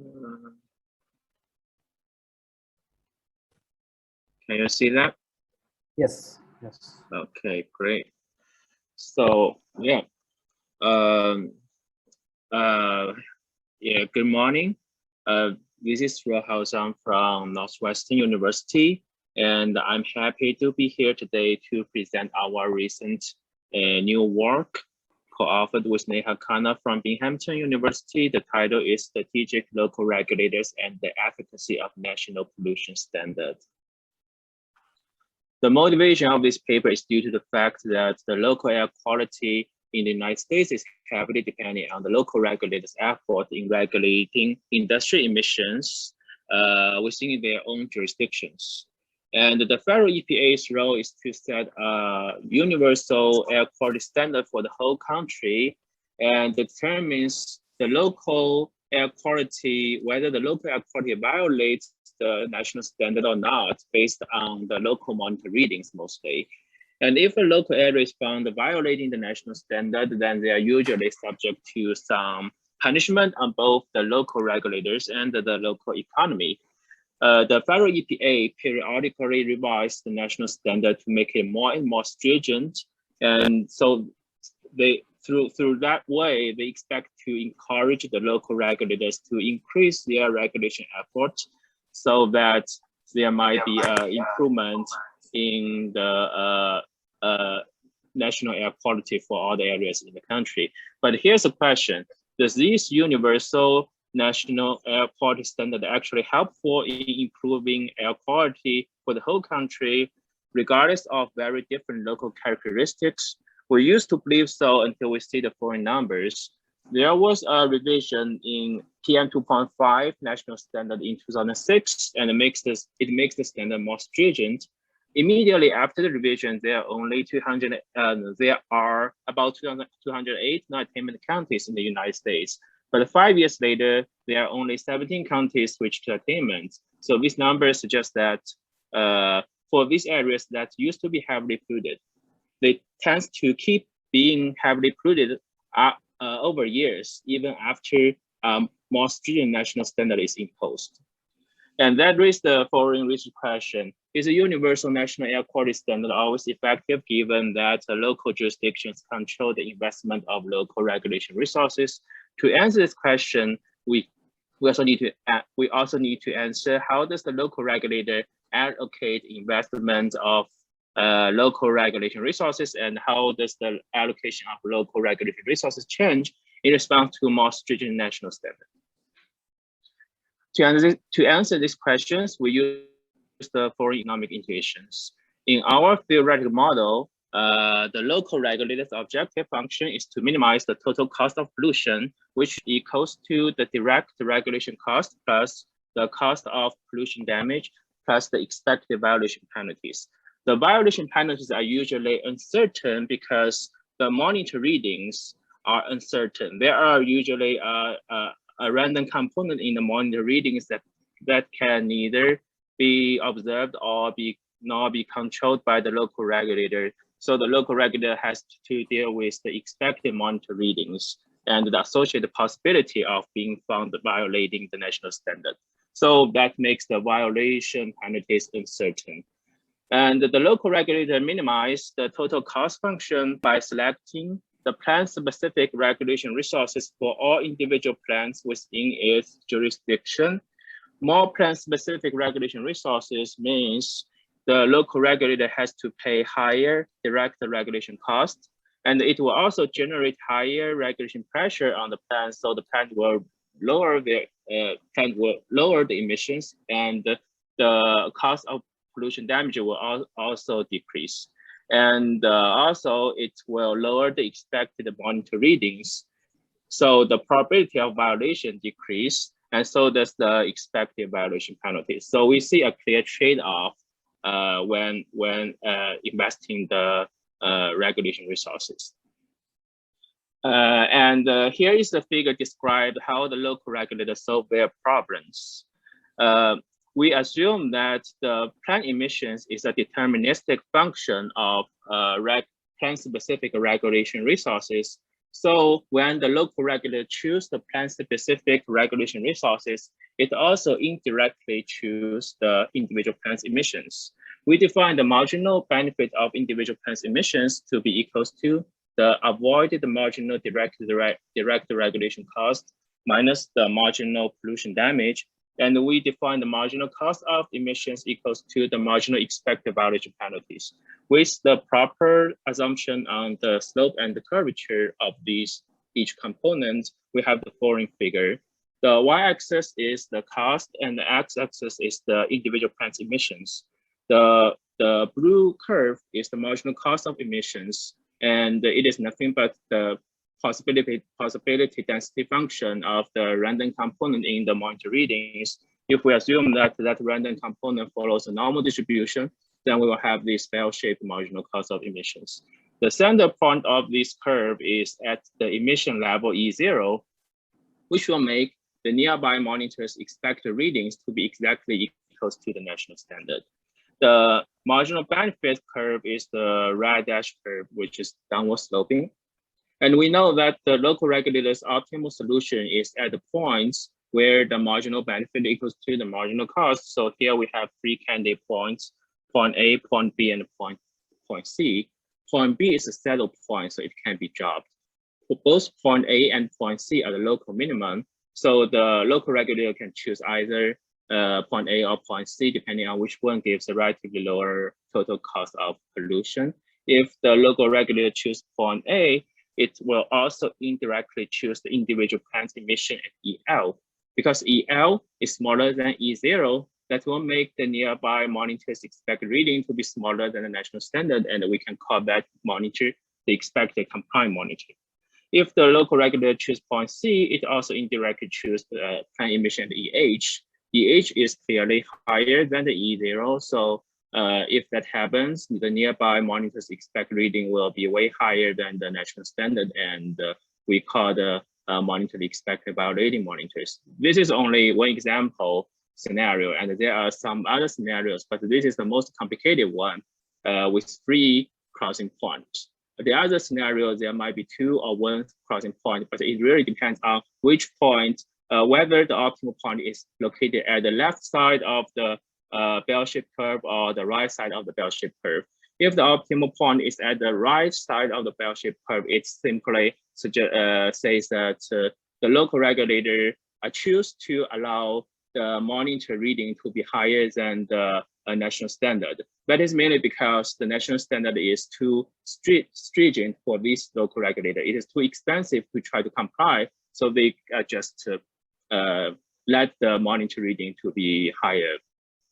Can you see that? Yes. Okay, great. So yeah, good morning. This is Rohan from Northwestern University, and I'm happy to be here today to present our recent new work co-authored with Neha Khanna from Binghamton University. The title is Strategic Local Regulators and the Efficacy of National Pollution Standards. The motivation of this paper is due to the fact that the local air quality in the United States is heavily dependent on the local regulators' effort in regulating industrial emissions within their own jurisdictions. And the federal EPA's role is to set a universal air quality standard for the whole country and determines the local air quality, whether the local air quality violates the national standard or not, based on the local monitor readings mostly. And if a local area is found violating the national standard, then they are usually subject to some punishment on both the local regulators and the local economy. The federal EPA periodically revised the national standard to make it more and more stringent. And so they through that way, they expect to encourage the local regulators to increase their regulation effort so that there might be improvement in the national air quality for all the areas in the country. But here's a question: does this universal national air quality standard actually helpful in improving air quality for the whole country, regardless of very different local characteristics? We used to believe so until we see the following numbers. There was a revision in PM 2.5 national standard in 2006, and it makes the standard more stringent. Immediately after the revision, there are about 208 non-attainment counties in the United States. But 5 years later, there are only 17 counties switched to attainment. So these numbers suggest that for these areas that used to be heavily polluted, they tend to keep being heavily polluted over years, even after more stringent national standard is imposed. And that raises the following research question: is a universal national air quality standard always effective, given that local jurisdictions control the investment of local regulation resources? To answer this question, we also need to answer, how does the local regulator allocate investment of local regulation resources, and how does the allocation of local regulatory resources change in response to more stringent national standards? To answer these questions, we use the following economic intuitions. In our theoretical model, the local regulator's objective function is to minimize the total cost of pollution, which equals to the direct regulation cost plus the cost of pollution damage plus the expected violation penalties. The violation penalties are usually uncertain because the monitor readings are uncertain. There are usually a random component in the monitor readings that can neither be observed or not be controlled by the local regulator. So the local regulator has to deal with the expected monitor readings and the associated possibility of being found violating the national standard. So that makes the violation penalties uncertain. And the local regulator minimizes the total cost function by selecting the plant-specific regulation resources for all individual plants within its jurisdiction. More plant-specific regulation resources means the local regulator has to pay higher direct regulation costs, and it will also generate higher regulation pressure on the plant, so the plant will lower the emissions, and the cost of pollution damage will also decrease. And also it will lower the expected monitor readings. So the probability of violation decrease, and so does the expected violation penalties. So we see a clear trade-off when investing the regulation resources. Here is the figure described how the local regulators solve their problems. We assume that the plant emissions is a deterministic function of plant-specific regulation resources, So when the local regulator choose the plant-specific regulation resources, it also indirectly choose the individual plants emissions. We define the marginal benefit of individual plants emissions to be equals to the avoided marginal direct regulation cost minus the marginal pollution damage. And we define the marginal cost of emissions equals to the marginal expected violation penalties. With the proper assumption on the slope and the curvature of each component, we have the following figure. The y-axis is the cost and the x-axis is the individual plants emissions. The blue curve is the marginal cost of emissions, and it is nothing but the possibility density function of the random component in the monitor readings. If we assume that random component follows a normal distribution, then we will have this bell-shaped marginal cost of emissions. The center point of this curve is at the emission level E0, which will make the nearby monitors' expected readings to be exactly equal to the national standard. The marginal benefit curve is the red dash curve, which is downward sloping. And we know that the local regulator's optimal solution is at the points where the marginal benefit equals to the marginal cost. So here we have three candidate points, point A, point B, and point C. Point B is a saddle point, so it can be dropped. Both point A and point C are the local minimum. So the local regulator can choose either point A or point C, depending on which one gives a relatively lower total cost of pollution. If the local regulator chooses point A, it will also indirectly choose the individual plant emission at EL. Because EL is smaller than E0, that will make the nearby monitor's expected reading to be smaller than the national standard, and we can call that monitor the expected compliant monitor. If the local regulator chooses point C, it also indirectly chooses the plant emission at EH. EH is clearly higher than the E0, so if that happens, the nearby monitor's expected reading will be way higher than the national standard, and we call the monitor the expected violating monitors. This is only one example scenario, and there are some other scenarios, but this is the most complicated one with 3 crossing points. The other scenario, there might be 2 or 1 crossing point, but it really depends on which point, whether the optimal point is located at the left side of the bell-shaped curve or the right side of the bell-shaped curve. If the optimal point is at the right side of the bell-shaped curve, it simply says that the local regulator choose to allow the monitor reading to be higher than the national standard. That is mainly because the national standard is too stringent for this local regulator. It is too expensive to try to comply, so they just let the monitor reading to be higher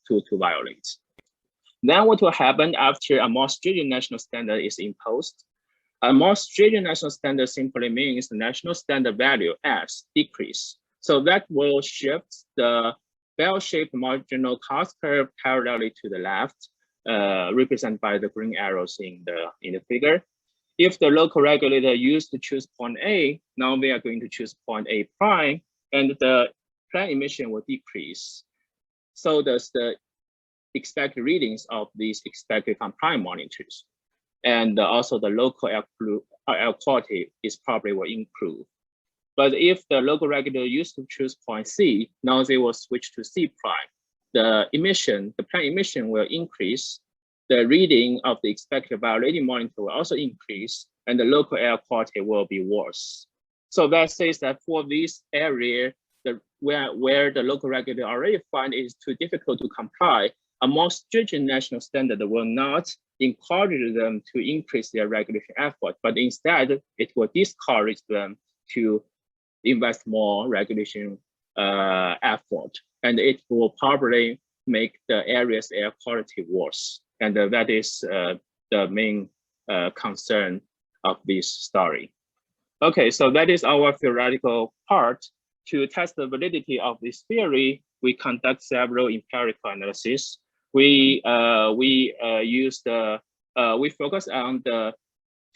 to violate. Then what will happen after a more stringent national standard is imposed? A more stringent national standard simply means the national standard value S decrease. So that will shift the bell-shaped marginal cost curve parallelly to the left, represented by the green arrows in the figure. If the local regulator used to choose point A, now we are going to choose point A prime, and the plant emission will decrease. So does the expected readings of these expected compliant monitors. And also the local air quality is probably will improve. But if the local regulator used to choose point C, now they will switch to C prime. The plant emission will increase. The reading of the expected violating monitor will also increase, and the local air quality will be worse. So that says that for this area, where the local regulator already find it is too difficult to comply, a more stringent national standard will not encourage them to increase their regulation effort, but instead it will discourage them to invest more regulation effort, and it will probably make the area's air quality worse. And that is the main concern of this story. Okay, so that is our theoretical part. To test the validity of this theory, we conduct several empirical analysis. We focus on the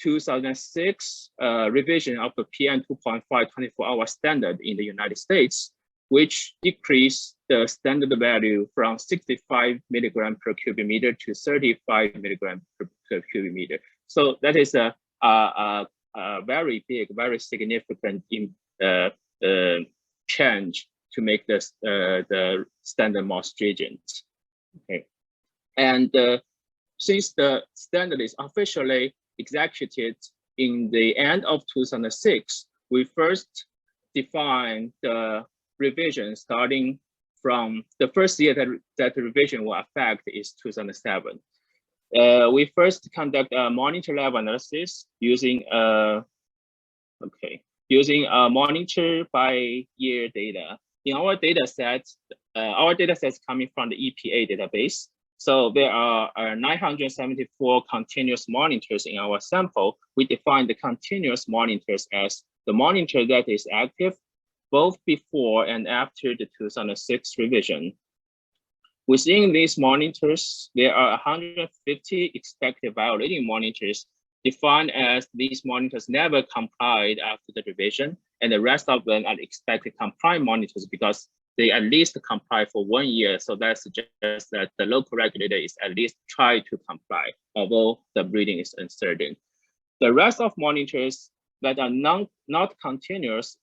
2006 revision of the PM 2.5 24-hour standard in the United States, which decreased the standard value from 65 milligram per cubic meter to 35 milligram per cubic meter. So that is a very big, very significant change to make this the standard more stringent. Okay, and since the standard is officially executed in the end of 2006, we first defined the revision starting from the first year that the revision will affect is 2007. We first conduct a monitor level analysis using using a monitor by year data. In our data sets coming from the EPA database. So there are 974 continuous monitors in our sample. We define the continuous monitors as the monitor that is active both before and after the 2006 revision. Within these monitors, there are 150 expected violating monitors defined as these monitors never complied after the revision, and the rest of them are expected compliant monitors because they at least comply for 1 year. So that suggests that the local regulator is at least try to comply, although the breeding is uncertain. The rest of monitors that are not continuous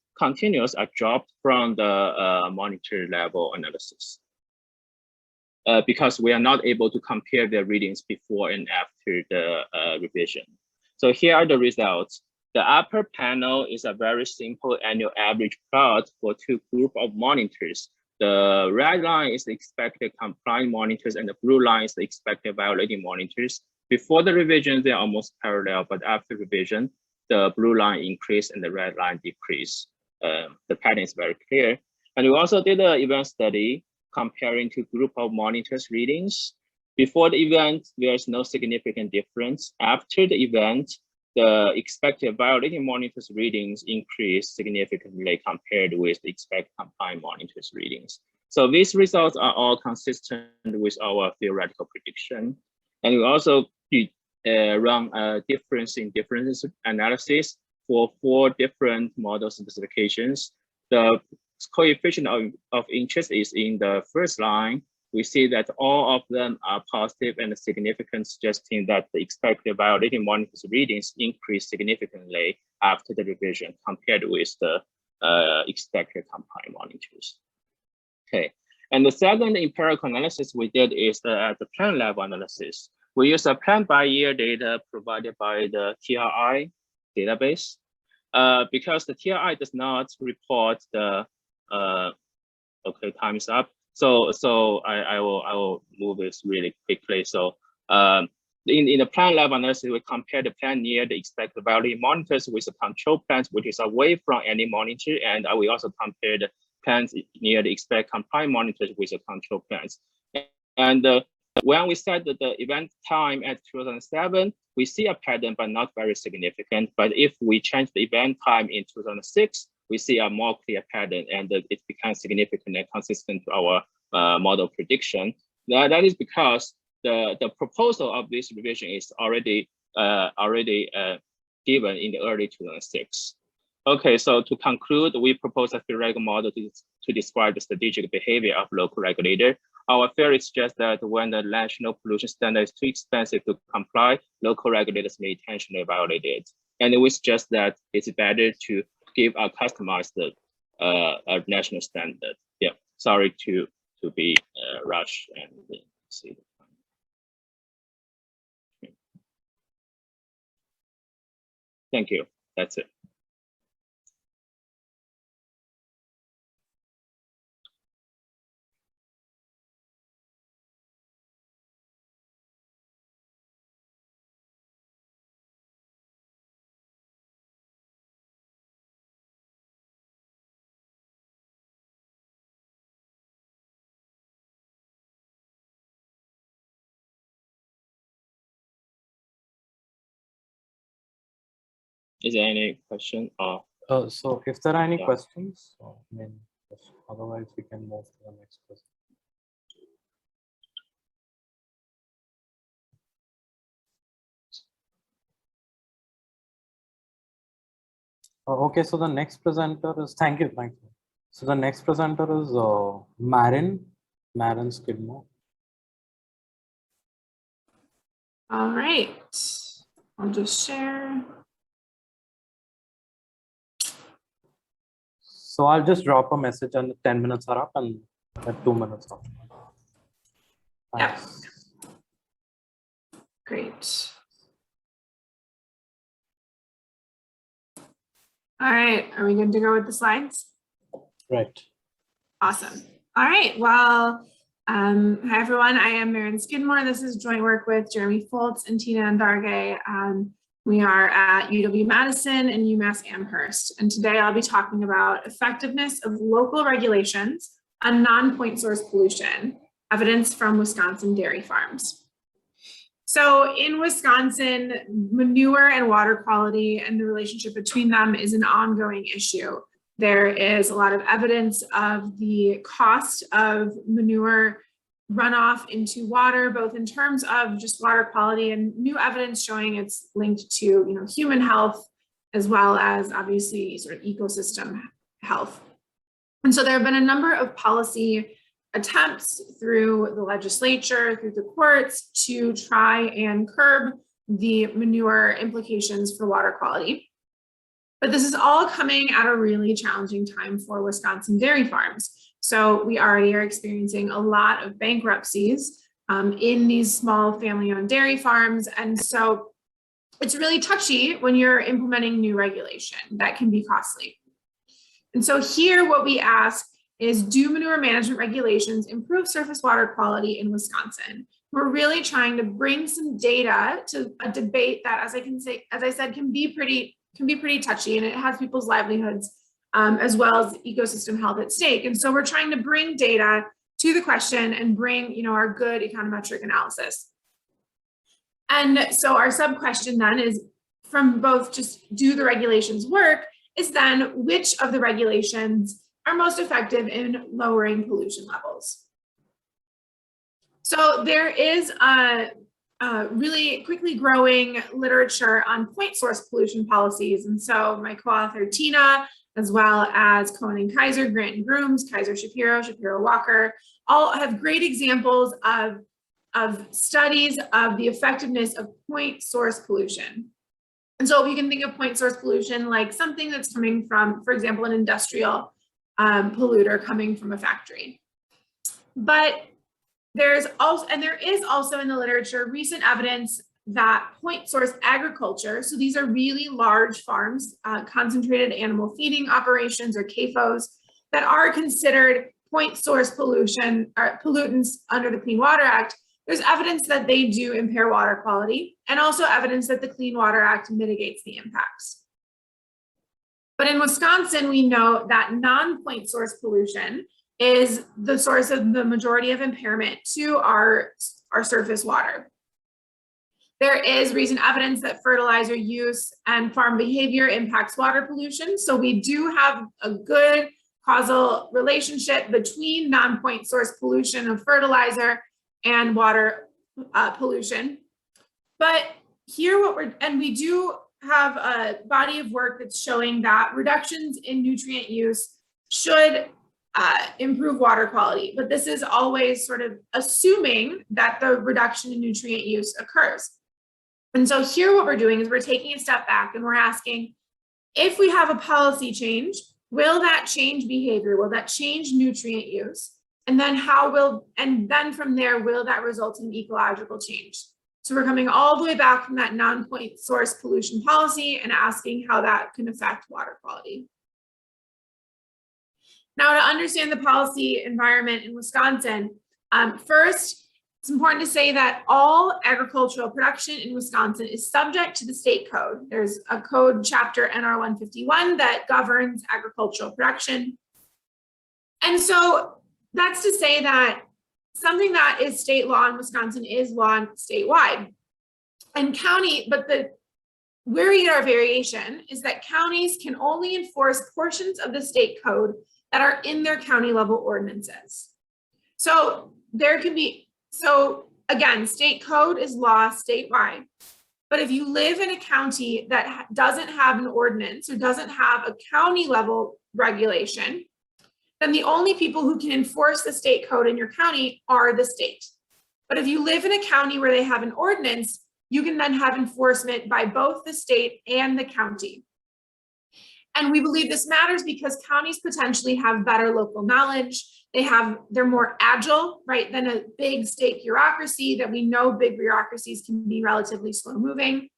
are dropped from the monitor level analysis because we are not able to compare their readings before and after the revision. So here are the results. The upper panel is a very simple annual average plot for two groups of monitors. The red line is the expected compliant monitors and the blue line is the expected violating monitors. Before the revision, they are almost parallel, but after revision, the blue line increased and the red line decreased. The pattern is very clear. And we also did an event study comparing two group of monitors readings. Before the event, there is no significant difference. After the event, the expected violating monitors readings increased significantly compared with the expected compliant monitors readings. So these results are all consistent with our theoretical prediction. And we also run a difference in differences analysis for 4 different model specifications. The coefficient of interest is in the first line. We see that all of them are positive and significant, suggesting that the expected violating monitors readings increased significantly after the revision compared with the expected compliant monitors. Okay, and the second empirical analysis we did is the plant level analysis. We use a plant by year data provided by the TRI database because the TRI does not report the okay, time's up. So I will move this really quickly. So in the plant level analysis, we compare the plant near the expected violating monitors with the control plants, which is away from any monitor, and we also compare the plants near the expected compliant monitors with the control plants. And when we set the event time at 2007, we see a pattern, but not very significant. But if we change the event time in 2006, we see a more clear pattern, and it becomes significant and consistent to our model prediction. That is because the proposal of this revision is already given in the early 2006. Okay, so to conclude, we propose a theoretical model to describe the strategic behavior of local regulator. Our theory suggests that when the national pollution standard is too expensive to comply, local regulators may intentionally violate it. And we suggest that it's better to give a customized a national standard. Yeah, sorry to be rushed and see the time. Okay. Thank you. That's it. Is there any question? So if there are any questions, otherwise we can move to the next question. Okay, so the next presenter is, thank you. So the next presenter is Marin Skidmore. All right, I'll just share. So I'll just drop a message and 10 minutes are up and 2 minutes off. Yeah. Great. All right, are we good to go with the slides? Right. Awesome. All right, well, hi everyone, I am Marin Skidmore. This is joint work with Jeremy Foltz and Tina Andarge. We are at UW-Madison and UMass Amherst. And today I'll be talking about effectiveness of local regulations on non-point source pollution, evidence from Wisconsin dairy farms. So in Wisconsin, manure and water quality and the relationship between them is an ongoing issue. There is a lot of evidence of the cost of manure runoff into water, both in terms of just water quality and new evidence showing it's linked to human health, as well as obviously sort of ecosystem health. And so there have been a number of policy attempts through the legislature, through the courts, to try and curb the manure implications for water quality. But this is all coming at a really challenging time for Wisconsin dairy farms. So we already are experiencing a lot of bankruptcies in these small family-owned dairy farms. And so it's really touchy when you're implementing new regulation that can be costly. And so here what we ask is, do manure management regulations improve surface water quality in Wisconsin? We're really trying to bring some data to a debate that, as I said, can be pretty touchy, and it has people's livelihoods as well as ecosystem health at stake. And so we're trying to bring data to the question and bring our good econometric analysis. And so our sub question then is, from both just do the regulations work, is then which of the regulations are most effective in lowering pollution levels? So there is a really quickly growing literature on point source pollution policies. And so my co-author Tina, as well as Cohen and Kaiser, Grant and Grooms, Kaiser Shapiro, Shapiro Walker, all have great examples of studies of the effectiveness of point source pollution. And so you can think of point source pollution like something that's coming from, for example, an industrial polluter coming from a factory. But there is also in the literature recent evidence that point source agriculture, so these are really large farms, concentrated animal feeding operations or CAFOs, that are considered point source pollution or pollutants under the Clean Water Act. There's evidence that they do impair water quality, and also evidence that the Clean Water Act mitigates the impacts. But in Wisconsin, we know that non-point source pollution is the source of the majority of impairment to our surface water. There is recent evidence that fertilizer use and farm behavior impacts water pollution. So we do have a good causal relationship between non-point source pollution of fertilizer and water pollution. But here we do have a body of work that's showing that reductions in nutrient use should improve water quality. But this is always sort of assuming that the reduction in nutrient use occurs. And so here what we're doing is we're taking a step back and we're asking, if we have a policy change, will that change behavior? Will that change nutrient use? And then from there, will that result in ecological change? So we're coming all the way back from that non-point source pollution policy and asking how that can affect water quality. Now, to understand the policy environment in Wisconsin, first, it's important to say that all agricultural production in Wisconsin is subject to the state code. There's a code chapter NR 151 that governs agricultural production. And so that's to say that something that is state law in Wisconsin is law statewide. And where we get our variation is that counties can only enforce portions of the state code that are in their county level ordinances. So again, state code is law statewide. But if you live in a county that doesn't have an ordinance or doesn't have a county level regulation, then the only people who can enforce the state code in your county are the state. But if you live in a county where they have an ordinance, you can then have enforcement by both the state and the county. And we believe this matters because counties potentially have better local knowledge. They're more agile, right, than a big state bureaucracy that we know big bureaucracies can be relatively slow moving.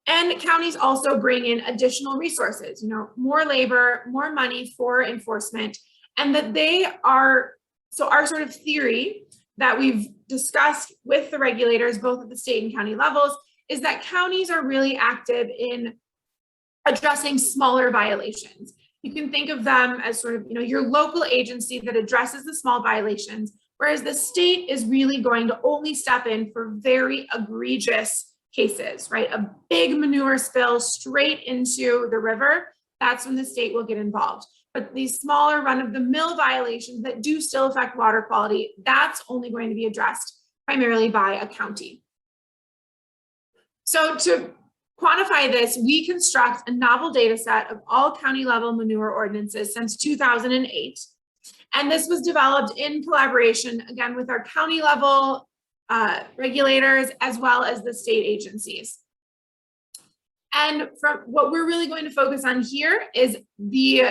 And counties also bring in additional resources, more labor, more money for enforcement, and that so our sort of theory that we've discussed with the regulators, both at the state and county levels, is that counties are really active in addressing smaller violations. You can think of them as sort of, your local agency that addresses the small violations, whereas the state is really going to only step in for very egregious cases, right? A big manure spill straight into the river, that's when the state will get involved. But these smaller run-of-the-mill violations that do still affect water quality, that's only going to be addressed primarily by a county. So to quantify this, we construct a novel data set of all county level manure ordinances since 2008. And this was developed in collaboration, again, with our county level regulators, as well as the state agencies. And from what we're really going to focus on here is the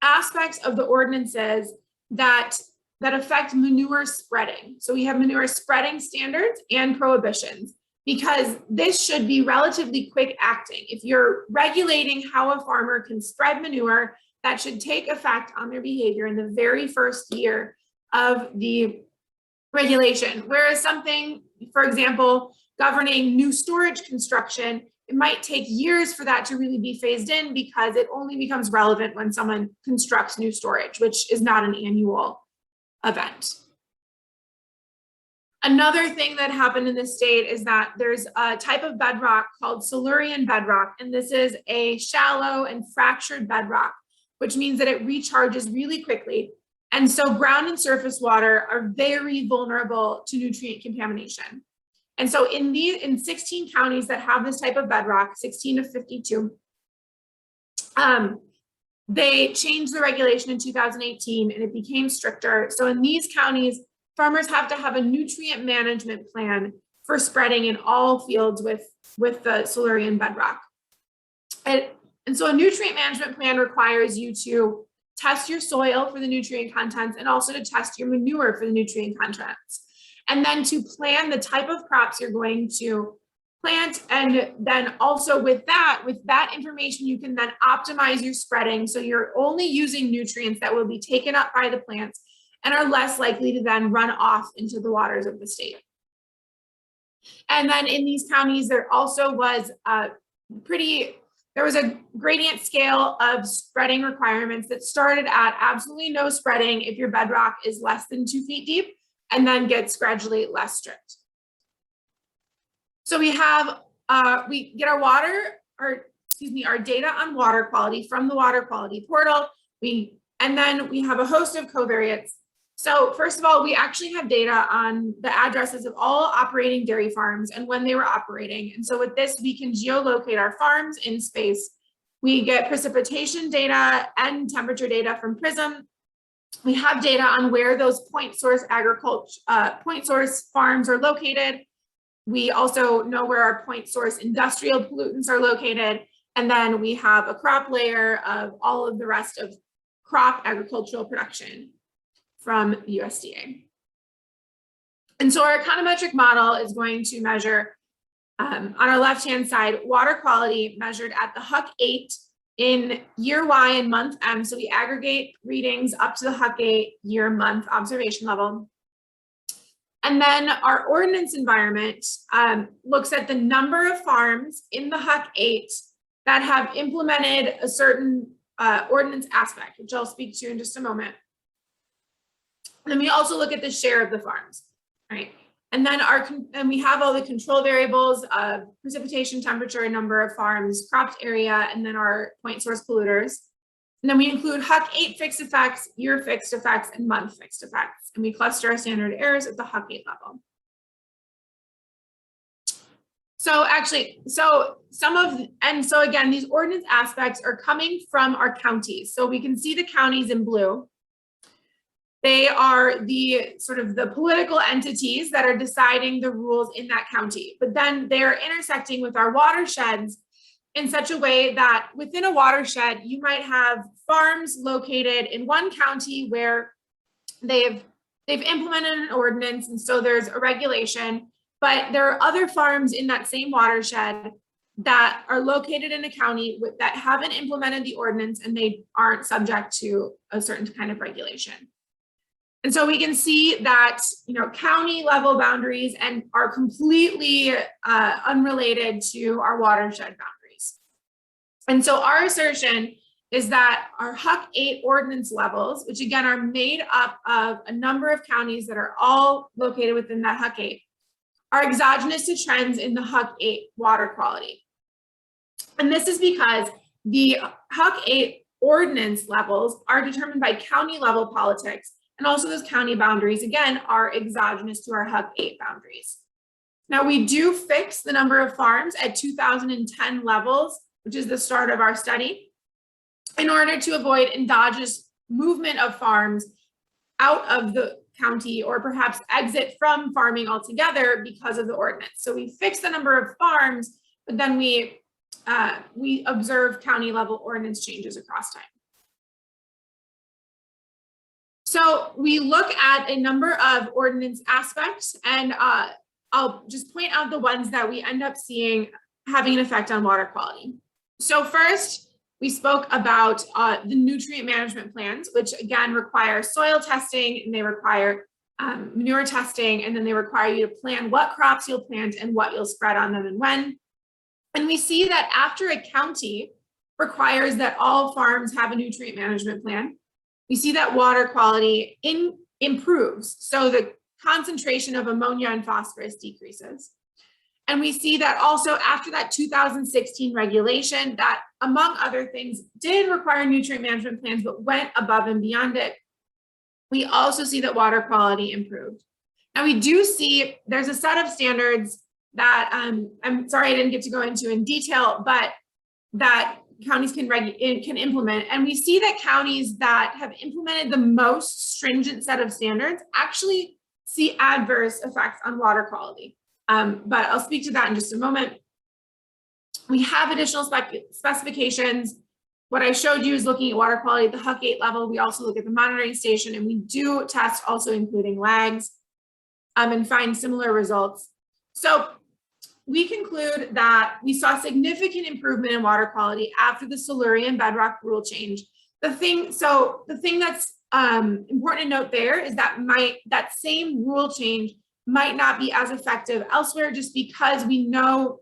aspects of the ordinances that affect manure spreading. So we have manure spreading standards and prohibitions, because this should be relatively quick acting. If you're regulating how a farmer can spread manure, that should take effect on their behavior in the very first year of the regulation. Whereas something, for example, governing new storage construction, it might take years for that to really be phased in, because it only becomes relevant when someone constructs new storage, which is not an annual event. Another thing that happened in the state is that there's a type of bedrock called Solurian Bedrock, and this is a shallow and fractured bedrock, which means that it recharges really quickly. And so ground and surface water are very vulnerable to nutrient contamination. And so in 16 counties that have this type of bedrock, 16 of 52, they changed the regulation in 2018 and it became stricter. So in these counties, farmers have to have a nutrient management plan for spreading in all fields with the Solurian bedrock. And so a nutrient management plan requires you to test your soil for the nutrient contents and also to test your manure for the nutrient contents. And then to plan the type of crops you're going to plant. And then also with that information, you can then optimize your spreading. So you're only using nutrients that will be taken up by the plants and are less likely to then run off into the waters of the state. And then in these counties, there also was there was a gradient scale of spreading requirements that started at absolutely no spreading if your bedrock is less than 2 feet deep, and then gets gradually less strict. So we have, we get our data on water quality from the water quality portal. And then we have a host of covariates. So first of all, we actually have data on the addresses of all operating dairy farms and when they were operating. And so with this, we can geolocate our farms in space. We get precipitation data and temperature data from PRISM. We have data on where those point source farms are located. We also know where our point source industrial pollutants are located. And then we have a crop layer of all of the rest of crop agricultural production from USDA. And so our econometric model is going to measure, on our left-hand side, water quality measured at the HUC 8 in year Y and month M. So we aggregate readings up to the HUC 8 year month observation level. And then our ordinance environment looks at the number of farms in the HUC 8 that have implemented a certain ordinance aspect, which I'll speak to in just a moment. And then we also look at the share of the farms, right? And then we have all the control variables of precipitation, temperature, number of farms, cropped area, and then our point source polluters. And then we include HUC 8 fixed effects, year fixed effects, and month fixed effects. And we cluster our standard errors at the HUC 8 level. So again, these ordinance aspects are coming from our counties. So we can see the counties in blue. They are the sort of the political entities that are deciding the rules in that county, but then they're intersecting with our watersheds in such a way that within a watershed, you might have farms located in one county where they've implemented an ordinance, and so there's a regulation, but there are other farms in that same watershed that are located in a county that haven't implemented the ordinance, and they aren't subject to a certain kind of regulation. And so we can see that, county level boundaries and are completely unrelated to our watershed boundaries. And so our assertion is that our HUC 8 ordinance levels, which again are made up of a number of counties that are all located within that HUC 8, are exogenous to trends in the HUC 8 water quality. And this is because the HUC 8 ordinance levels are determined by county level politics, and also those county boundaries, again, are exogenous to our HUC 8 boundaries. Now, we do fix the number of farms at 2010 levels, which is the start of our study, in order to avoid endogenous movement of farms out of the county, or perhaps exit from farming altogether because of the ordinance. So we fix the number of farms, but then we observe county level ordinance changes across time. So we look at a number of ordinance aspects, and I'll just point out the ones that we end up seeing having an effect on water quality. So first, we spoke about the nutrient management plans, which again require soil testing, and they require manure testing, and then they require you to plan what crops you'll plant and what you'll spread on them and when. And we see that after a county requires that all farms have a nutrient management plan, we see that water quality improves. So the concentration of ammonia and phosphorus decreases. And we see that also after that 2016 regulation that, among other things, did require nutrient management plans, but went above and beyond it, we also see that water quality improved. Now we do see there's a set of standards that I'm sorry I didn't get to go into in detail, but that counties can implement. And we see that counties that have implemented the most stringent set of standards actually see adverse effects on water quality. But I'll speak to that in just a moment. We have additional specifications. What I showed you is looking at water quality at the HUC 8 level. We also look at the monitoring station, and we do test also including lags and find similar results. So we conclude that we saw significant improvement in water quality after the Solurian Bedrock rule change. The thing that's important to note there is that that same rule change might not be as effective elsewhere, just because we know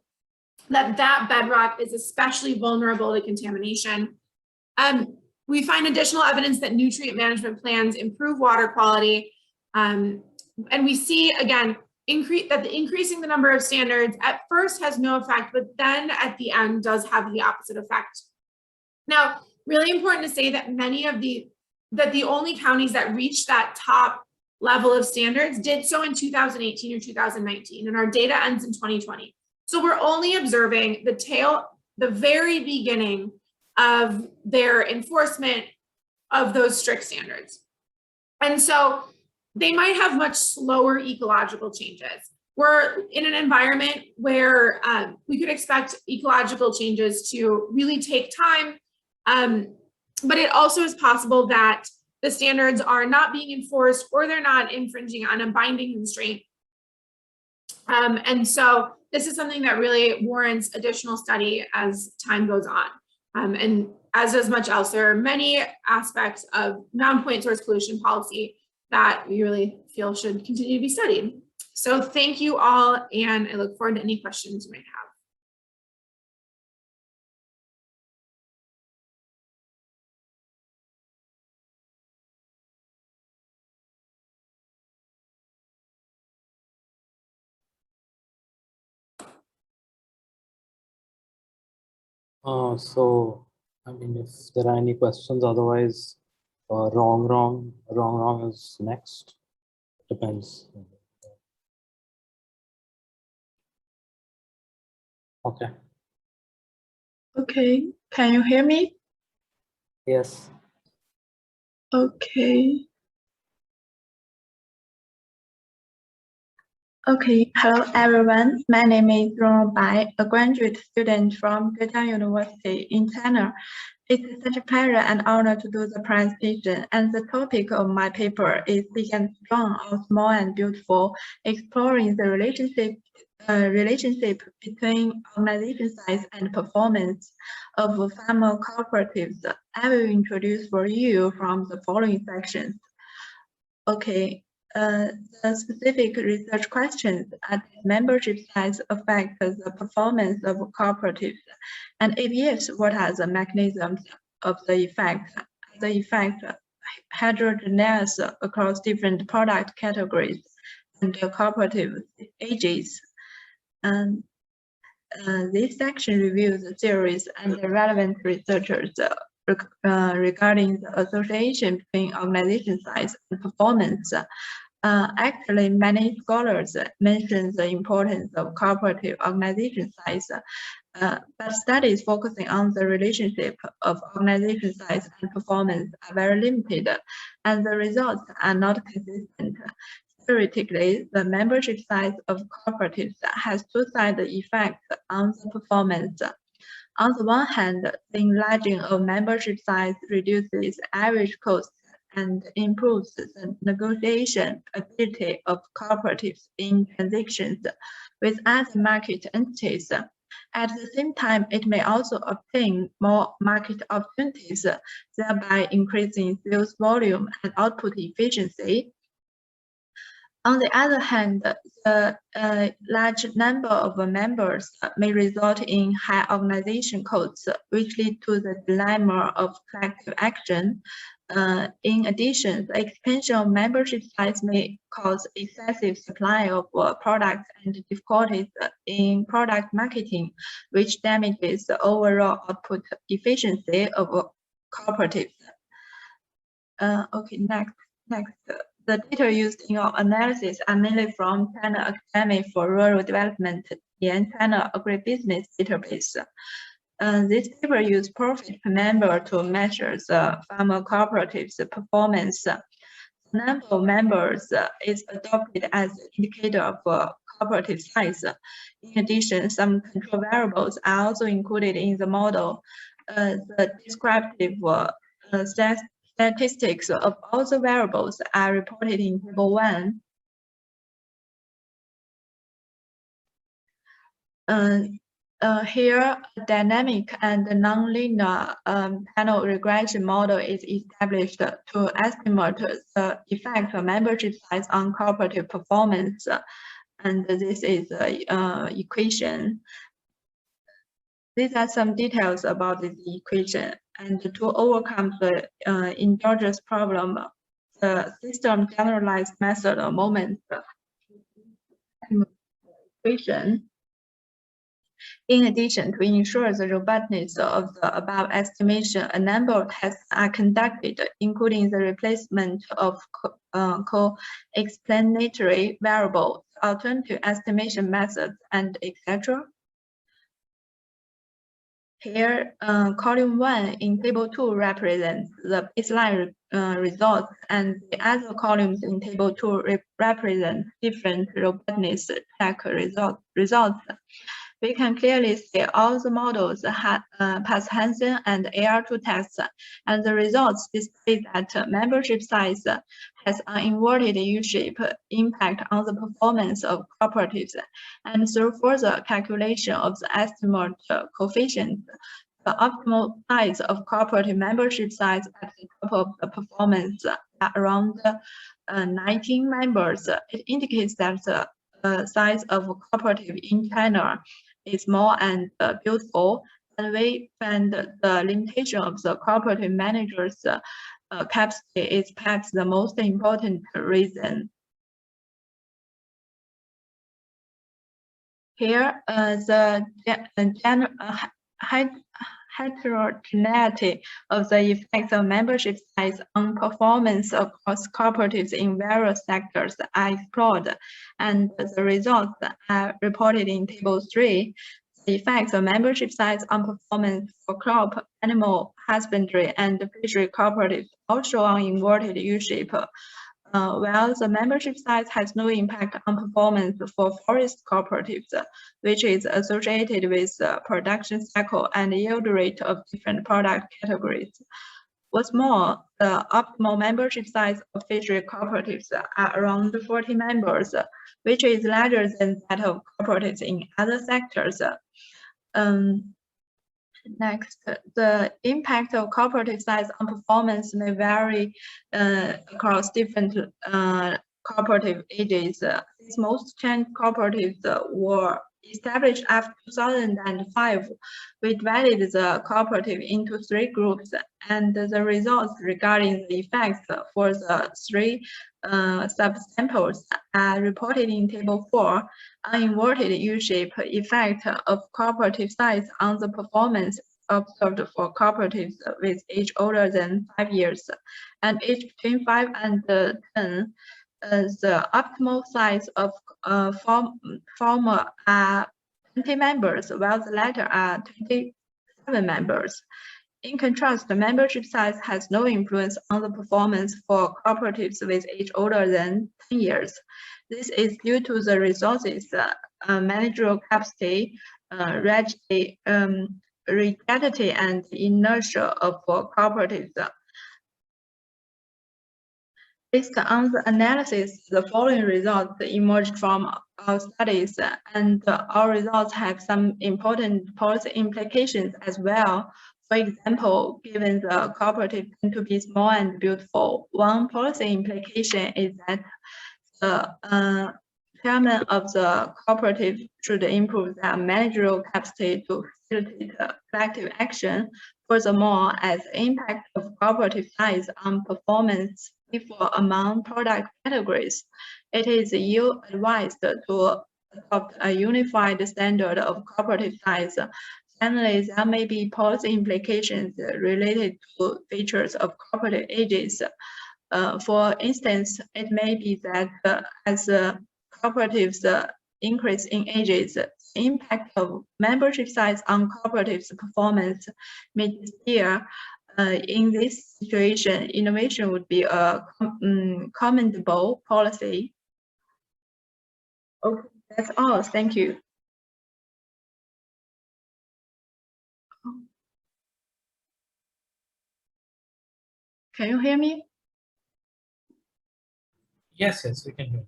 that bedrock is especially vulnerable to contamination. We find additional evidence that nutrient management plans improve water quality. And we see, again, increasing the number of standards at first has no effect, but then at the end does have the opposite effect. Now, really important to say that the only counties that reached that top level of standards did so in 2018 or 2019, and our data ends in 2020. So we're only observing the very beginning of their enforcement of those strict standards. And so they might have much slower ecological changes. We're in an environment where we could expect ecological changes to really take time, but it also is possible that the standards are not being enforced, or they're not infringing on a binding constraint. And so this is something that really warrants additional study as time goes on. And as does much else, there are many aspects of non-point source pollution policy that we really feel should continue to be studied. So thank you all, and I look forward to any questions you might have. So, I mean, if there are any questions, otherwise, wrong is next. Depends. Okay. Okay, can you hear me? Yes. Okay. Okay, hello everyone. My name is Ron Bai, a graduate student from Zhejiang University in China. It's such a pleasure and honor to do the presentation, and the topic of my paper is Big and Strong or Small and Beautiful, exploring the relationship between organization size and performance of farmer cooperatives. I will introduce for you from the following sections. Okay. The specific research questions are: membership size affect the performance of cooperatives? And if yes, what are the mechanisms of the effect? The effect heterogeneous across different product categories and cooperative ages. And this section reviews the theories and the relevant researchers regarding the association between organization size and performance. Actually, many scholars mention the importance of cooperative organization size, but studies focusing on the relationship of organization size and performance are very limited, and the results are not consistent. Theoretically, the membership size of cooperatives has two-sided effects on the performance. On the one hand, the enlarging of membership size reduces average costs and improves the negotiation ability of cooperatives in transactions with other market entities. At the same time, it may also obtain more market opportunities, thereby increasing sales volume and output efficiency. On the other hand, the large number of members may result in high organization costs, which lead to the dilemma of collective action. In addition, the expansion of membership size may cause excessive supply of products and difficulties in product marketing, which damages the overall output efficiency of cooperatives. Okay, next. The data used in our analysis are mainly from China Academy for Rural Development and China Agribusiness database. This paper used profit per member to measure the farmer cooperatives' performance. The number of members is adopted as an indicator of cooperative size. In addition, some control variables are also included in the model. The descriptive statistics of all the variables are reported in Table 1. Here, a dynamic and nonlinear panel regression model is established to estimate the effect of membership size on cooperative performance. And this is the equation. These are some details about this equation. And to overcome the endogenous problem, the system generalized method of moment equation. In addition, to ensure the robustness of the above estimation, a number of tests are conducted, including the replacement of co-explanatory variables, alternative estimation methods, and etc. Here, column 1 in Table 2 represents the baseline results, and the other columns in Table 2 represent different robustness check results. We can clearly see all the models pass Hansen and AR2 tests, and the results display that membership size has an inverted U-shape impact on the performance of cooperatives. And through further calculation of the estimate coefficient, the optimal size of cooperative membership size at the top of the performance are around 19 members. It indicates that the size of a cooperative in China is small and beautiful, and we find the limitation of the cooperative managers' capacity is perhaps the most important reason. Here, the heterogeneity of the effects of membership size on performance across cooperatives in various sectors are explored, and the results are reported in Table 3. The effects of membership size on performance for crop, animal husbandry, and fishery cooperatives also on inverted U-shape while the membership size has no impact on performance for forest cooperatives, which is associated with the production cycle and yield rate of different product categories. What's more, the optimal membership size of fishery cooperatives are around 40 members, which is larger than that of cooperatives in other sectors. Next, the impact of cooperative size on performance may vary across different cooperative ages. Since most chain cooperatives were established after 2005, we divided the cooperative into 3 groups, and the results regarding the effects for the 3 subsamples are reported in Table 4. An inverted U-shape effect of cooperative size on the performance observed for cooperatives with age older than 5 years and age between 5 and 10. The optimal size of former are 20 members, while the latter are 27 members. In contrast, the membership size has no influence on the performance for cooperatives with age older than 10 years. This is due to the resources, managerial capacity, rigidity, and inertia of cooperatives. Based on the analysis, the following results emerged from our studies, and our results have some important policy implications as well. For example, given the cooperative tend to be small and beautiful, one policy implication is that the chairman of the cooperative should improve their managerial capacity to facilitate collective action. Furthermore, as the impact of cooperative size on performance differ among product categories, it is ill-advised to adopt a unified standard of cooperative size. Finally, there may be policy implications related to features of cooperative ages. For instance, it may be that as cooperatives increase in ages, the impact of membership size on cooperatives' performance may disappear. In this situation, innovation would be a commendable policy. Okay, that's all. Thank you. Can you hear me? Yes, we can hear you.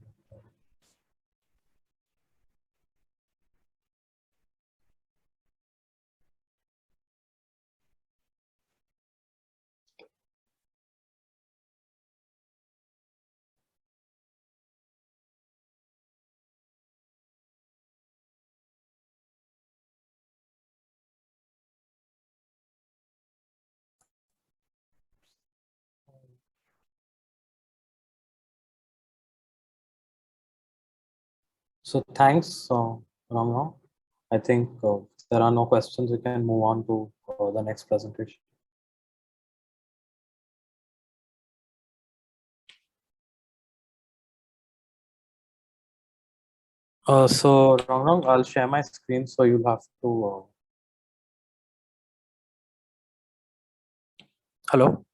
So thanks, Ramna. I think if there are no questions, we can move on to the next presentation. So Ramna, I'll share my screen, so you'll have to. Hello.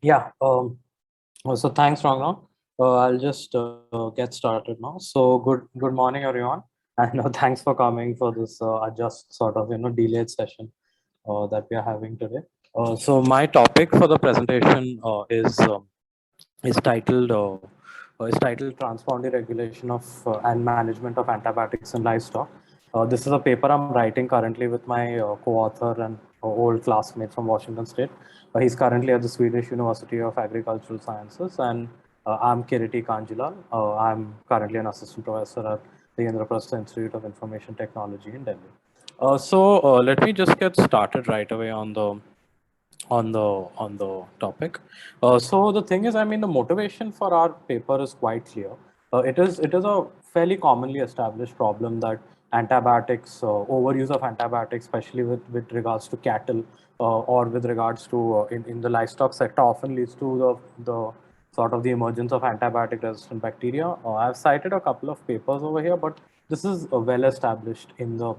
Yeah. So thanks, Rangna. I'll just get started now. So good morning, everyone, and thanks for coming for this just sort of delayed session that we are having today. So my topic for the presentation is titled Transboundary Regulation of and Management of Antibiotics in Livestock. This is a paper I'm writing currently with my co-author and old classmate from Washington State. He's currently at the Swedish University of Agricultural Sciences, and I'm Kiriti Kanjilal. I'm currently an assistant professor at the Indraprastha Institute of Information Technology in Delhi. So let me just get started right away on the on the topic. So the thing is, I mean, the motivation for our paper is quite clear. It is a fairly commonly established problem that antibiotics, overuse of antibiotics, especially with regards to cattle or with regards to in the livestock sector, often leads to the sort of the emergence of antibiotic resistant bacteria. I've cited a couple of papers over here, but this is well established in the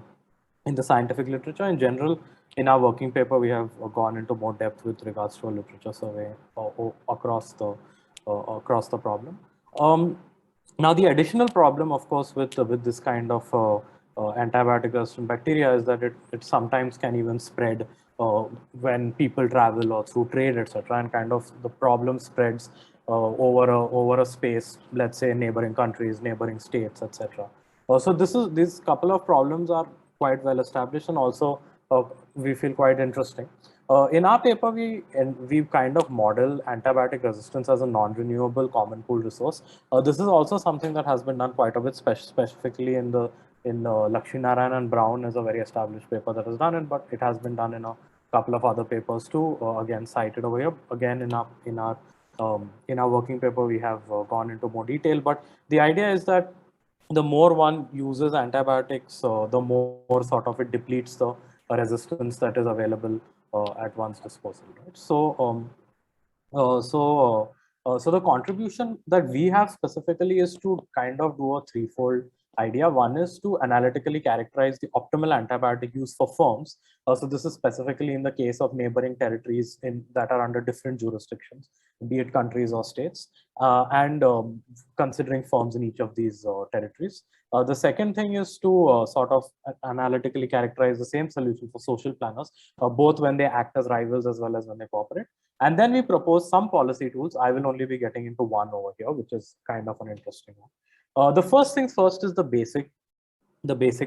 scientific literature. In general, in our working paper, we have gone into more depth with regards to a literature survey across the problem. Now, the additional problem, of course, with this kind of antibiotic-resistant bacteria is that it sometimes can even spread when people travel or through trade, etc. And kind of the problem spreads over a space, let's say neighboring countries, neighboring states, etc. So these couple of problems are quite well established, and also we feel quite interesting. In our paper, we kind of model antibiotic resistance as a non-renewable common pool resource. This is also something that has been done quite a bit, specifically in Lakshminarayan and Brown is a very established paper that has done it, but it has been done in a couple of other papers too. Again, cited over here. Again, in our working paper, we have gone into more detail. But the idea is that the more one uses antibiotics, the more sort of it depletes the resistance that is available at one's disposal, right? So the contribution that we have specifically is to kind of do a threefold idea. One is to analytically characterize the optimal antibiotic use for firms. So this is specifically in the case of neighboring territories that are under different jurisdictions, be it countries or states, and considering firms in each of these territories. The second thing is to sort of analytically characterize the same solution for social planners, both when they act as rivals as well as when they cooperate. And then we propose some policy tools. I will only be getting into one over here, which is kind of an interesting one. The first things first is the basic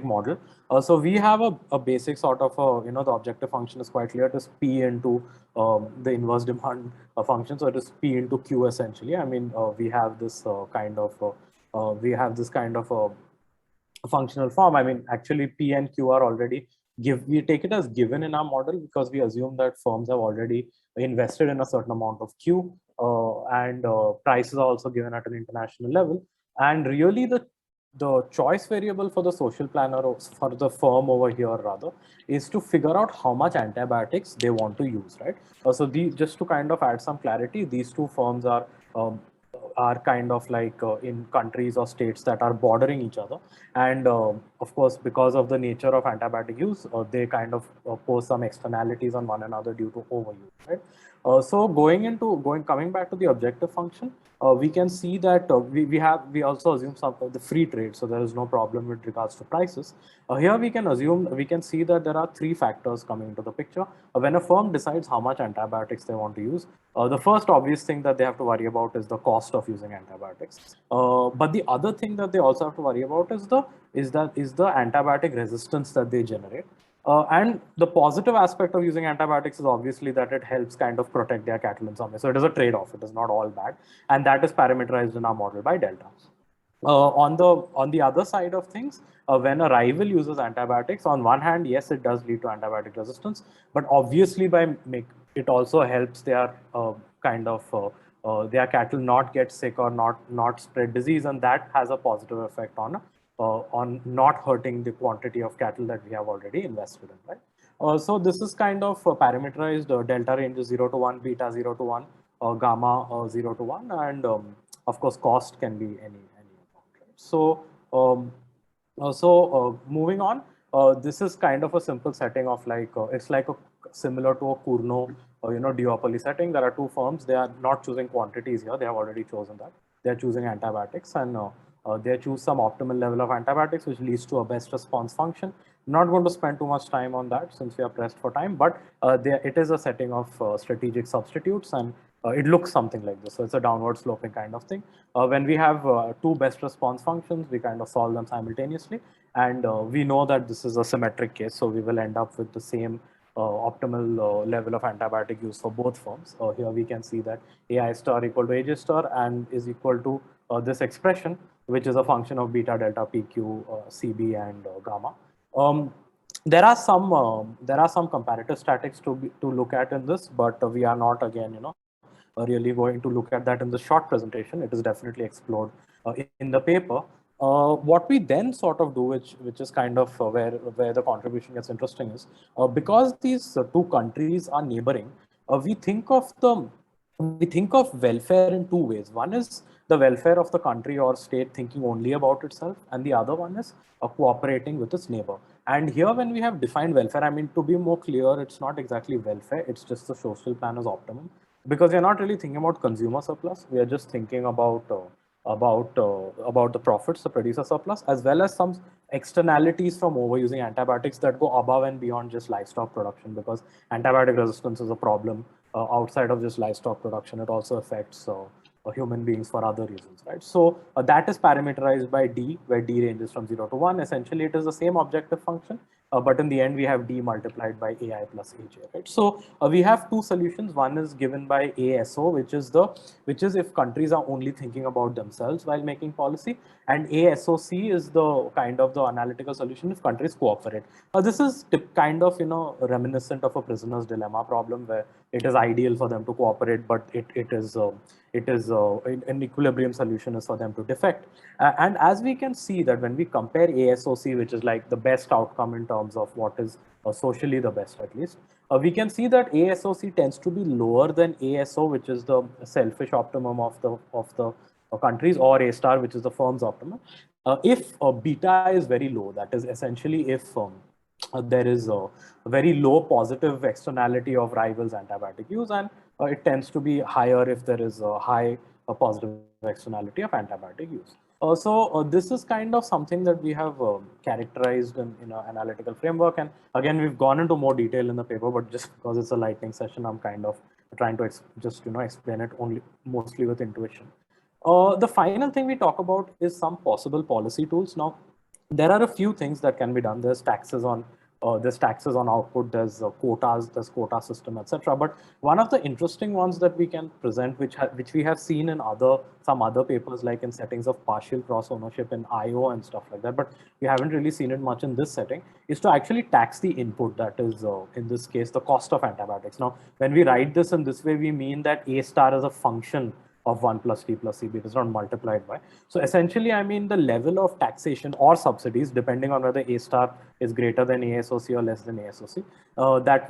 model. So we have a basic sort of, the objective function is quite clear. It is P into the inverse demand function. So it is P into Q essentially. I mean, we have this kind of functional form. I mean, actually P and Q are already we take it as given in our model because we assume that firms have already invested in a certain amount of Q, and prices are also given at an international level. And really the choice variable for the social planner, or for the firm over here rather, is to figure out how much antibiotics they want to use, right? So just to kind of add some clarity, these two firms are kind of like in countries or states that are bordering each other, and of course, because of the nature of antibiotic use, they kind of pose some externalities on one another due to overuse, right? So coming back to the objective function, we can see that we also assume some of the free trade, so there is no problem with regards to prices. Here we can see that there are three factors coming into the picture. When a firm decides how much antibiotics they want to use, the first obvious thing that they have to worry about is the cost of using antibiotics. But the other thing that they also have to worry about is the antibiotic resistance that they generate. And the positive aspect of using antibiotics is obviously that it helps kind of protect their cattle in some way. So it is a trade-off. It is not all bad, and that is parameterized in our model by delta. On the other side of things, when a rival uses antibiotics, on one hand, yes, it does lead to antibiotic resistance, but obviously it also helps their their cattle not get sick or not spread disease, and that has a positive effect on not hurting the quantity of cattle that we have already invested in, right? So this is kind of parameterized. Delta range is 0 to 1, beta 0 to 1, gamma 0 to 1, and of course cost can be any amount, right? So moving on, this is kind of a simple setting of it's like similar to a Cournot duopoly setting. There are two firms. They are not choosing quantities here. They have already chosen that. They are choosing antibiotics, and they choose some optimal level of antibiotics, which leads to a best response function. Not going to spend too much time on that since we are pressed for time, but it is a setting of strategic substitutes, and it looks something like this. So it's a downward sloping kind of thing. When we have two best response functions, we kind of solve them simultaneously, and we know that this is a symmetric case, so we will end up with the same optimal level of antibiotic use for both firms. Here we can see that AI star equal to AJ star and is equal to this expression, which is a function of beta, delta, PQ, CB, and gamma. there are some comparative statics to look at in this, but we are not again really going to look at that in the short presentation. It is definitely explored in the paper. What we then sort of do, which is kind of where the contribution gets interesting, is because these two countries are neighboring, we think of welfare in two ways. One is the welfare of the country or state thinking only about itself, and the other one is cooperating with its neighbor. And here, when we have defined welfare, I mean, to be more clear, it's not exactly welfare, it's just the social plan as optimum, because we're not really thinking about consumer surplus. We are just thinking about the profits, the producer surplus, as well as some externalities from overusing antibiotics that go above and beyond just livestock production, because antibiotic resistance is a problem outside of just livestock production. It also affects human beings for other reasons, right? So that is parameterized by D, where D ranges from 0 to 1. Essentially, it is the same objective function, but in the end, we have D multiplied by AI plus AJ, right? So we have two solutions. One is given by ASO, which is if countries are only thinking about themselves while making policy, and ASOC is the kind of the analytical solution if countries cooperate. This is kind of reminiscent of a prisoner's dilemma problem, where it is ideal for them to cooperate, but it is an equilibrium solution is for them to defect. And as we can see that when we compare ASOC, which is like the best outcome in terms of what is socially the best, at least, we can see that ASOC tends to be lower than ASO, which is the selfish optimum of the countries, or A star, which is the firm's optimum. If beta is very low, that is essentially if there is a very low positive externality of rivals antibiotic use, and it tends to be higher if there is a high positive externality of antibiotic use. So this is kind of something that we have characterized in an analytical framework. And again, we've gone into more detail in the paper, but just because it's a lightning session, I'm kind of trying to just explain it only mostly with intuition. The final thing we talk about is some possible policy tools. Now, there are a few things that can be done. There's taxes on output, there's quotas, there's quota system, etc. But one of the interesting ones that we can present, which we have seen in some other papers, like in settings of partial cross ownership in IO and stuff like that, but we haven't really seen it much in this setting, is to actually tax the input, that is in this case the cost of antibiotics. Now, when we write this in this way, we mean that A star is a function of 1 plus T plus CB. It is not multiplied by. So essentially, I mean, the level of taxation or subsidies, depending on whether A star is greater than ASOC or less than ASOC, that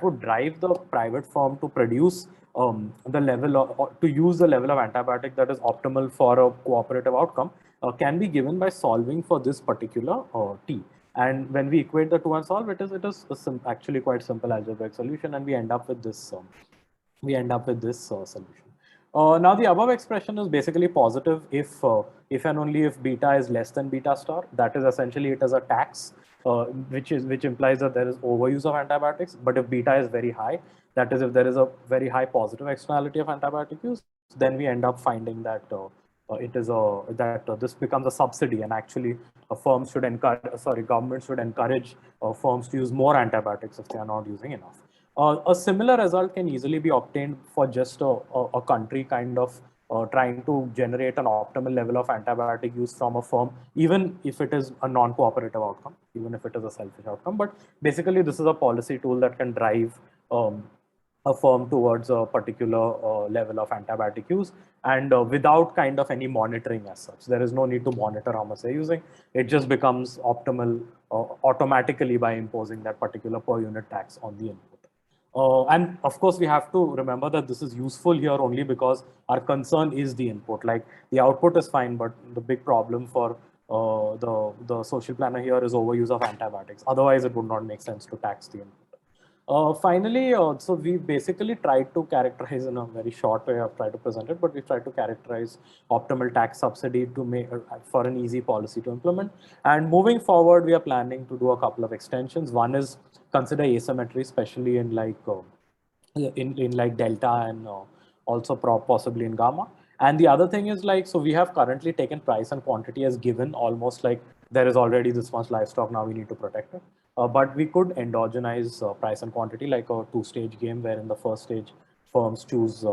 would drive the private firm to produce the level of, to use the level of antibiotic that is optimal for a cooperative outcome, can be given by solving for this particular T. And when we equate the two and solve, it is actually quite simple algebraic solution, and we end up with this solution. Now, the above expression is basically positive if and only if beta is less than beta star. That is essentially it as a tax, which implies that there is overuse of antibiotics. But if beta is very high, that is if there is a very high positive externality of antibiotic use, then we end up finding that this becomes a subsidy, and actually governments should encourage firms to use more antibiotics if they are not using enough. A similar result can easily be obtained for just a country kind of trying to generate an optimal level of antibiotic use from a firm, even if it is a non-cooperative outcome, even if it is a selfish outcome. But basically, this is a policy tool that can drive a firm towards a particular level of antibiotic use, and without kind of any monitoring as such. There is no need to monitor how much they're using. It just becomes optimal automatically by imposing that particular per unit tax on the input. And of course, we have to remember that this is useful here only because our concern is the input. Like the output is fine, but the big problem for the social planner here is overuse of antibiotics. Otherwise, it would not make sense to tax the input. Finally, so we basically tried to characterize in a very short way. I've tried to present it, but we tried to characterize optimal tax subsidy to make for an easy policy to implement. And moving forward, we are planning to do a couple of extensions. One is consider asymmetry, especially in like delta and also possibly in gamma. And the other thing is like, so we have currently taken price and quantity as given, almost like there is already this much livestock, now we need to protect it. But we could endogenize price and quantity like a two-stage game, where in the first stage, firms choose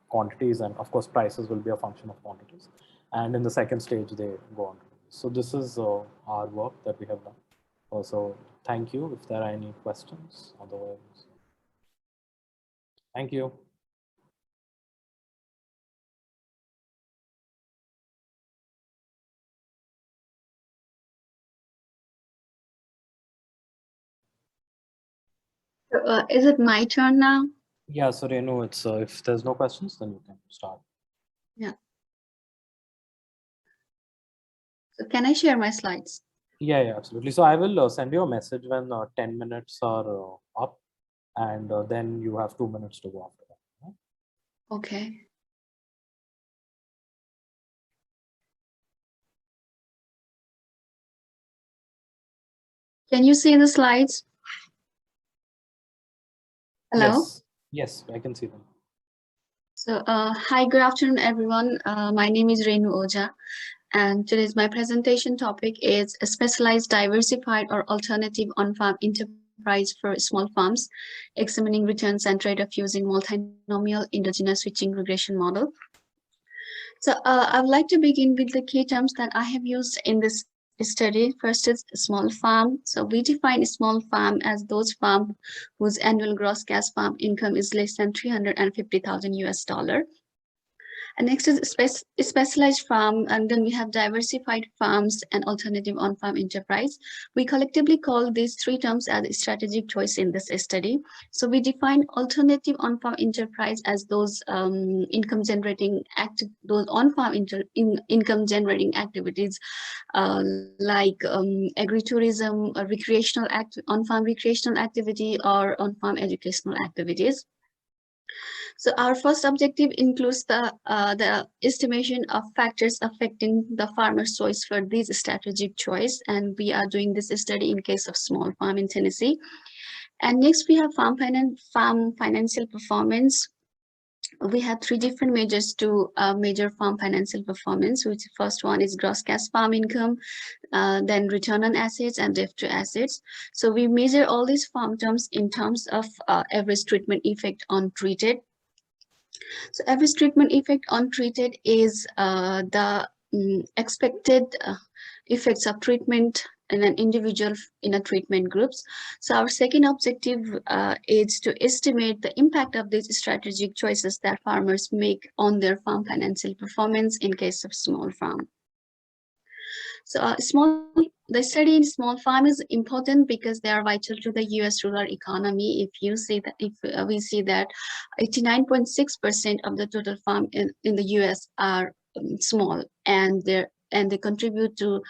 quantities, and of course, prices will be a function of quantities. And in the second stage, they go on. So this is our work that we have done. Also, thank you if there are any questions. Otherwise, thank you. Is it my turn now? Yeah, so Renu, it's if there's no questions, then you can start. Yeah. So can I share my slides? Yeah, absolutely. So I will send you a message when 10 minutes are up, and then you have 2 minutes to go after that. Okay. Can you see the slides? Hello? Yes, yes, I can see them. So, hi, good afternoon, everyone. My name is Renu Oja, and today's my presentation topic is a specialized, diversified, or alternative on-farm enterprise for small farms, examining returns and trade-off using multinomial indigenous switching regression model. So, I would like to begin with the key terms that I have used in this study. First is small farm. So we define a small farm as those farms whose annual gross cash farm income is less than 350,000 US dollar. And next is specialized farm, and then we have diversified farms and alternative on-farm enterprise. We collectively call these three terms as a strategic choice in this study. So we define alternative on-farm enterprise as those income generating income generating activities like agritourism, on-farm recreational activity, or on-farm educational activities. So our first objective includes the estimation of factors affecting the farmer's choice for this strategic choice. And we are doing this study in case of small farm in Tennessee. And next we have farm financial performance. We have three different measures to measure farm financial performance, which first one is gross cash farm income, then return on assets and debt to assets. So we measure all these farm terms in terms of average treatment effect on treated. So average treatment effect on treated is the expected effects of treatment in an individual in a treatment groups. So our second objective is to estimate the impact of these strategic choices that farmers make on their farm financial performance in case of small farm. So the study in small farm is important because they are vital to the U.S. rural economy. If we see that 89.6% of the total farm in the U.S. are small, and they contribute to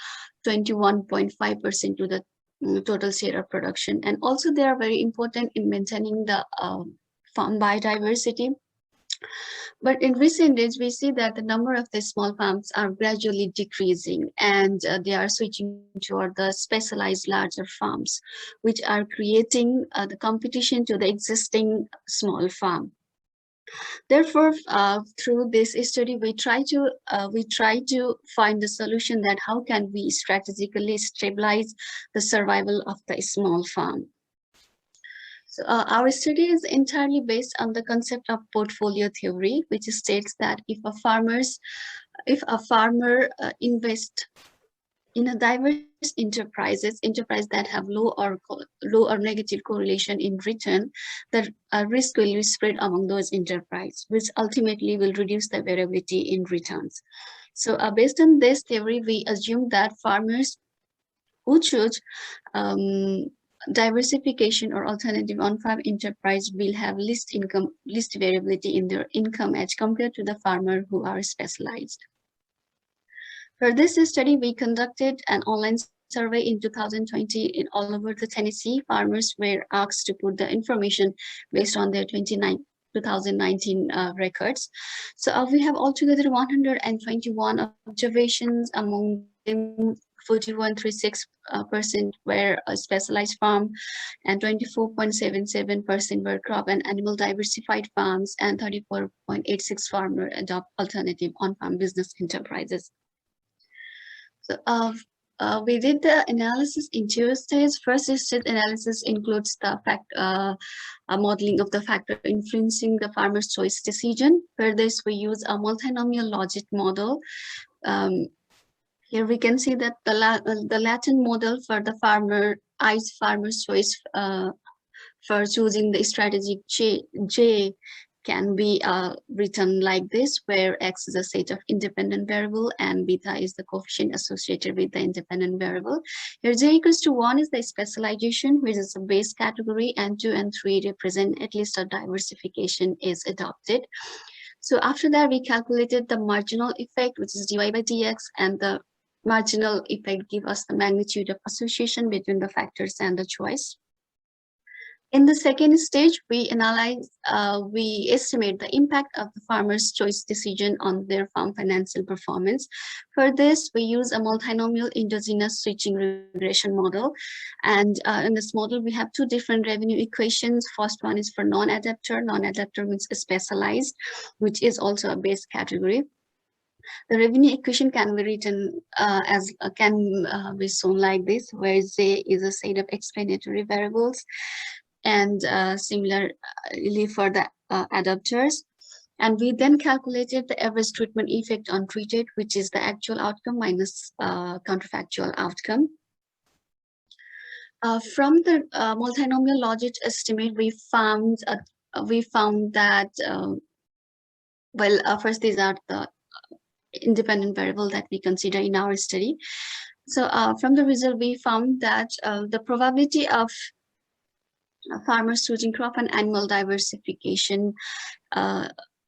21.5% to the total share of production. And also they are very important in maintaining the farm biodiversity. But in recent days, we see that the number of the small farms are gradually decreasing, and they are switching toward the specialized larger farms, which are creating the competition to the existing small farm. Therefore, through this study, we try to find the solution that how can we strategically stabilize the survival of the small farm. So our study is entirely based on the concept of portfolio theory, which states that if a farmer invests in a diverse enterprise that have low or negative correlation in return, the risk will be spread among those enterprises, which ultimately will reduce the variability in returns. So based on this theory, we assume that farmers who choose diversification or alternative on-farm enterprise will have least variability in their income as compared to the farmer who are specialized. For this study, we conducted an online survey in 2020 in all over the Tennessee. Farmers were asked to put the information based on their 2019 records. So we have altogether 121 observations, among them 41.36% were a specialized farm, and 24.77% were crop and animal diversified farms, and 34.86% farmer adopt alternative on-farm business enterprises. So we did the analysis in two stages. First stage analysis includes the modeling of the factor influencing the farmer's choice decision. For this, we use a multinomial logic model. Here we can see that the Latin model for the farmer farmer's choice for choosing the strategic J can be written like this, where X is a set of independent variable and beta is the coefficient associated with the independent variable. Here J equals to 1 is the specialization, which is a base category, and 2 and 3 represent at least a diversification is adopted. So after that, we calculated the marginal effect, which is dy by dx, and the marginal effect give us the magnitude of association between the factors and the choice. In the second stage, we estimate the impact of the farmer's choice decision on their farm financial performance. For this, we use a multinomial endogenous switching regression model. And in this model, we have two different revenue equations. First one is for non-adapter. Non-adapter means specialized, which is also a base category. The revenue equation can be written be shown like this, where J is a set of explanatory variables, and similarly for the adapters. And we then calculated the average treatment effect on treated, which is the actual outcome minus counterfactual outcome. From the multinomial logic estimate, we found that first these are the independent variable that we consider in our study. So from the result, we found that the probability of farmers switching crop and animal diversification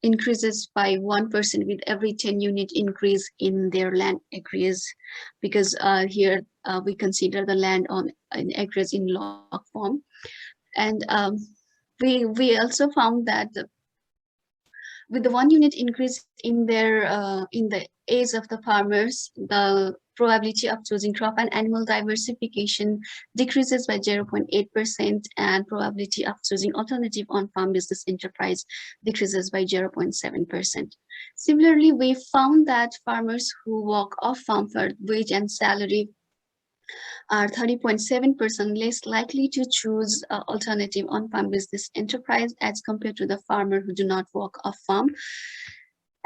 increases by 1% with every 10 unit increase in their land acreage, because here we consider the land in acreage in log form. And we also found that with the 1 unit increase in the age of the farmers, the probability of choosing crop and animal diversification decreases by 0.8%, and probability of choosing alternative on-farm business enterprise decreases by 0.7%. Similarly, we found that farmers who work off-farm for wage and salary are 30.7% less likely to choose alternative on-farm business enterprise as compared to the farmer who do not work off-farm.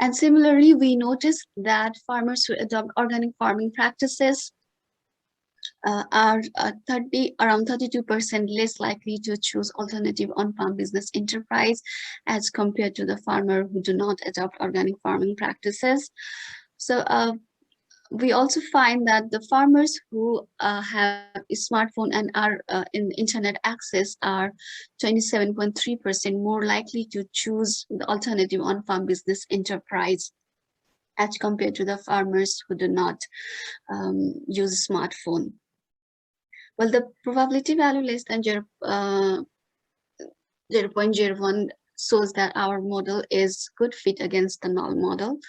And similarly, we noticed that farmers who adopt organic farming practices are around 32% less likely to choose alternative on-farm business enterprise as compared to the farmer who do not adopt organic farming practices. So we also find that the farmers who have a smartphone and are in internet access are 27.3% more likely to choose the alternative on-farm business enterprise as compared to the farmers who do not use a smartphone. Well, the probability value less than 0.01 shows that our model is good fit against the null model.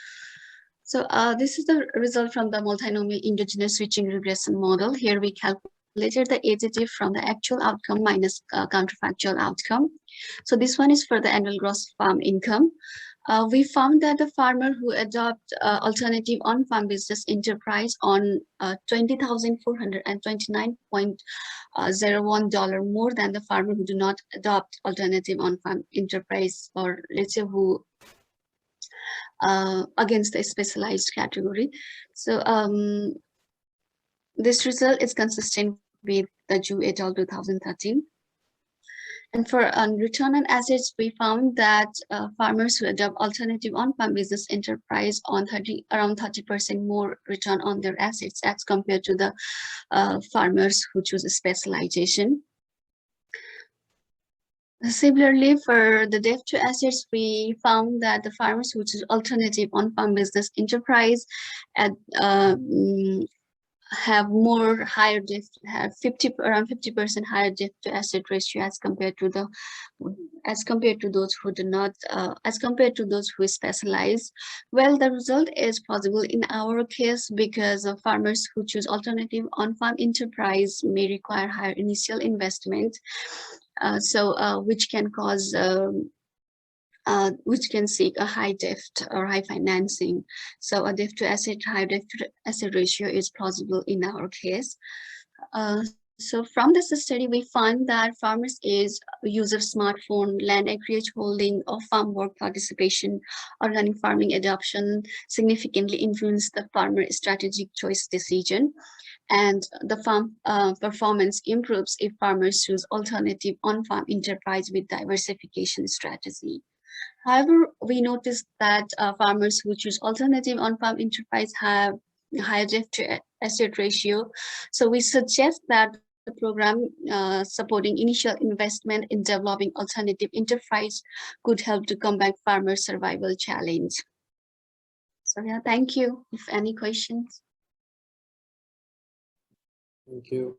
So this is the result from the multinomial endogenous switching regression model. Here we calculated the AGT from the actual outcome minus counterfactual outcome. So this one is for the annual gross farm income. We found that the farmer who adopt alternative on-farm business enterprise on $20,429.01 more than the farmer who do not adopt alternative on-farm enterprise, or let's say who against the specialized category. So this result is consistent with the Ju et al. 2013. And for return on assets, we found that farmers who adopt alternative on-farm business enterprise on around 30% more return on their assets as compared to the farmers who choose a specialization. Similarly, for the debt to assets, we found that the farmers who choose alternative on-farm business enterprise have higher debt, have around 50% higher debt to asset ratio as compared to those who do not, as compared to those who specialize. Well, the result is possible in our case because farmers who choose alternative on-farm enterprise may require higher initial investment. Which can cause, which can seek a high debt or high financing. So a debt to asset, high debt to asset ratio is plausible in our case. So from this study, we find that farmers' use of smartphone, land acreage holding, or farm work participation, organic farming adoption significantly influence the farmer strategic choice decision. and the farm performance improves if farmers choose alternative on-farm enterprise with diversification strategy. However, we noticed that farmers who choose alternative on-farm enterprise have higher debt to asset ratio. So we suggest that the program supporting initial investment in developing alternative enterprise could help to combat farmer survival challenge. So yeah, thank you. If any questions. Thank you.